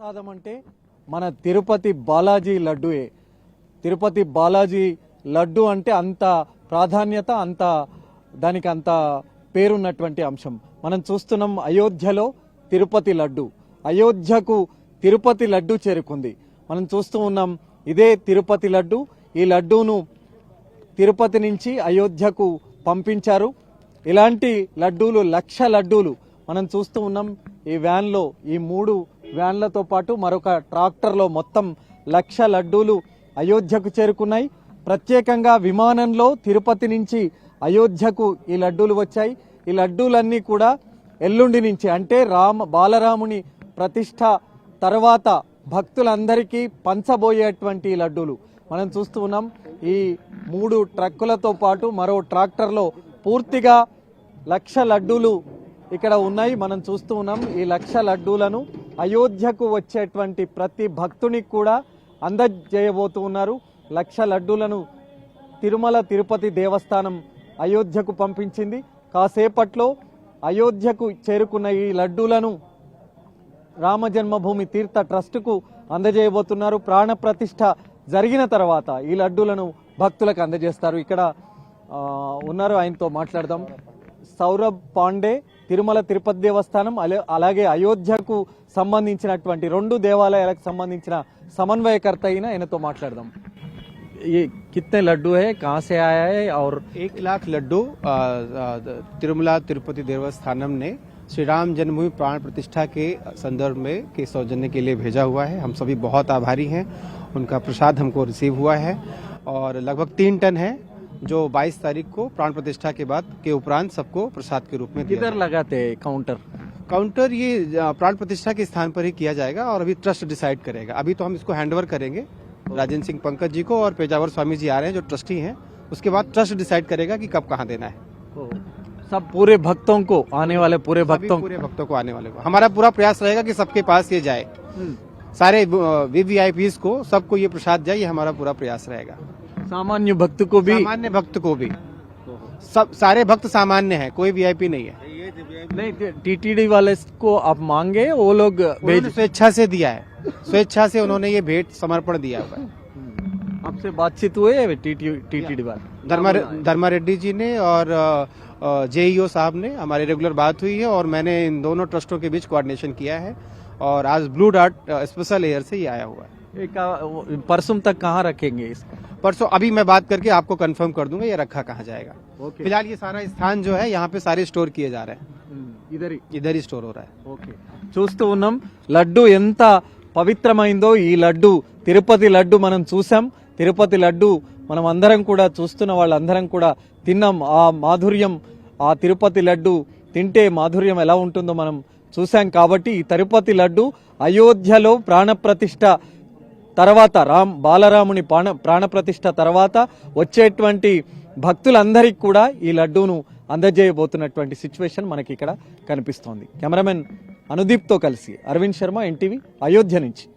ప్రసాదం అంటే మన తిరుపతి బాలాజీ లడ్డూయే. తిరుపతి బాలాజీ లడ్డు అంటే అంత ప్రాధాన్యత, దానికి అంత పేరున్నటువంటి అంశం. మనం చూస్తున్నాం అయోధ్యలో తిరుపతి లడ్డు, అయోధ్యకు తిరుపతి లడ్డు చేరుకుంది. మనం చూస్తూ ఉన్నాం ఇదే తిరుపతి లడ్డు. ఈ లడ్డూను తిరుపతి నుంచి అయోధ్యకు పంపించారు. ఇలాంటి లడ్డూలు 1,00,000 లడ్డూలు మనం చూస్తూ ఉన్నాం. ఈ వ్యాన్లో, ఈ 3 వ్యాన్లతో పాటు మరొక ట్రాక్టర్లో మొత్తం 1,00,000 లడ్డూలు అయోధ్యకు చేరుకున్నాయి. ప్రత్యేకంగా విమానంలో తిరుపతి నుంచి అయోధ్యకు ఈ లడ్డూలు వచ్చాయి. ఈ లడ్డూలన్నీ కూడా ఎల్లుండి నుంచి, అంటే బాలరాముని ప్రతిష్ట తర్వాత భక్తులందరికీ పంచబోయేటువంటి లడ్డూలు మనం చూస్తూ ఉన్నాం. ఈ 3 ట్రక్కులతో పాటు మరో ట్రాక్టర్లో పూర్తిగా 1,00,000 లడ్డూలు ఇక్కడ ఉన్నాయి. మనం చూస్తూ ఉన్నాం ఈ 1,00,000 లడ్డూలను అయోధ్యకు వచ్చేటువంటి ప్రతి భక్తునికి కూడా అందజేయబోతూ ఉన్నారు. 1,00,000 లడ్డూలను తిరుమల తిరుపతి దేవస్థానం అయోధ్యకు పంపించింది. కాసేపట్లో అయోధ్యకు చేరుకున్న ఈ లడ్డూలను రామజన్మభూమి తీర్థ ట్రస్టుకు అందజేయబోతున్నారు. ప్రాణ ప్రతిష్ఠ జరిగిన తర్వాత ఈ లడ్డూలను భక్తులకు అందజేస్తారు. ఇక్కడ ఉన్నారు, ఆయనతో మాట్లాడదాం. సౌరభ్ పాండే, తిరుమల తిరుపతి దేవస్థానం అలాగే అయోధ్యకు సంబంధించినటువంటి 2 దేవాలయాలకు సంబంధించిన సమన్వయకర్త అయిన ఆయనతో మాట్లాడదాం. ये कितने लड्डू है, कहाँ से आया है? और 1,00,000 लड्डू तिरुमला तिरुपति देवस्थानम ने श्री राम जन्मभूमि प्राण प्रतिष्ठा के संदर्भ में के सौजन्य के लिए भेजा हुआ है। हम सभी बहुत आभारी हैं। उनका प्रसाद हमको रिसीव हुआ है और लगभग 3 टन है, जो 22 तारीख को प्राण प्रतिष्ठा के बाद के उपरांत सबको प्रसाद के रूप में दिया किधर लगाते हैं काउंटर ये प्राण प्रतिष्ठा के स्थान पर ही किया जाएगा और अभी ट्रस्ट डिसाइड करेगा। अभी तो हम इसको हैंडओवर करेंगे राजेंद्र सिंह पंकज जी को, और पेजावर स्वामी जी आ रहे हैं जो ट्रस्टी हैं। उसके बाद ट्रस्ट डिसाइड करेगा कि कब कहाँ देना है। सब पूरे भक्तों को, आने वाले पूरे भक्तों को आने वाले को हमारा पूरा प्रयास रहेगा कि सबके पास ये जाए। सारे VVIPs को, सबको ये प्रसाद जाए, ये हमारा पूरा प्रयास रहेगा। सामान्य भक्त को भी सब सारे भक्त सामान्य हैं, कोई VIP नहीं है। नहीं, TTD वाले को आप मांगे, वो लोग स्वेच्छा से दिया है, स्वेच्छा से उन्होंने ये भेंट समर्पण दिया हुआ है। आपसे बातचीत हुई है TTD वाले? धर्मा रेड्डी जी ने और JEO साहब ने हमारी रेगुलर बात हुई है और मैंने इन दोनों ट्रस्टों के बीच कोऑर्डिनेशन किया है और आज ब्लू डार्ट स्पेशल एयर से ये आया हुआ है। परसों तक कहाँ रखेंगे इसको? परसों अभी मैं बात करके आपको कंफर्म कर दूंगा ये रखा कहाँ जाएगा। फिलहाल ये सारा स्थान जो है यहाँ पे सारे स्टोर किए जा रहे हैं, इधर ही स्टोर हो रहा है। చూస్తూ ఉన్నాం లడ్డు ఎంత పవిత్రమైందో. ఈ లడ్డు తిరుపతి లడ్డు మనం చూసాం. తిరుపతి లడ్డు మనం అందరం కూడా, చూస్తున్న వాళ్ళందరం కూడా తిన్నాం. ఆ మాధుర్యం, ఆ తిరుపతి లడ్డు తింటే మాధుర్యం ఎలా ఉంటుందో మనం చూసాం. కాబట్టి ఈ తిరుపతి లడ్డు అయోధ్యలో ప్రాణప్రతిష్ఠ తర్వాత, బాలరాముని ప్రాణప్రతిష్ఠ తర్వాత వచ్చేటువంటి భక్తులందరికీ కూడా ఈ లడ్డూను అందజేయబోతున్నటువంటి సిచ్యువేషన్ మనకి ఇక్కడ కనిపిస్తోంది. కెమెరామెన్ అనుదీప్తో కలిసి అరవింద్ శర్మ, NTV, అయోధ్య నుంచి.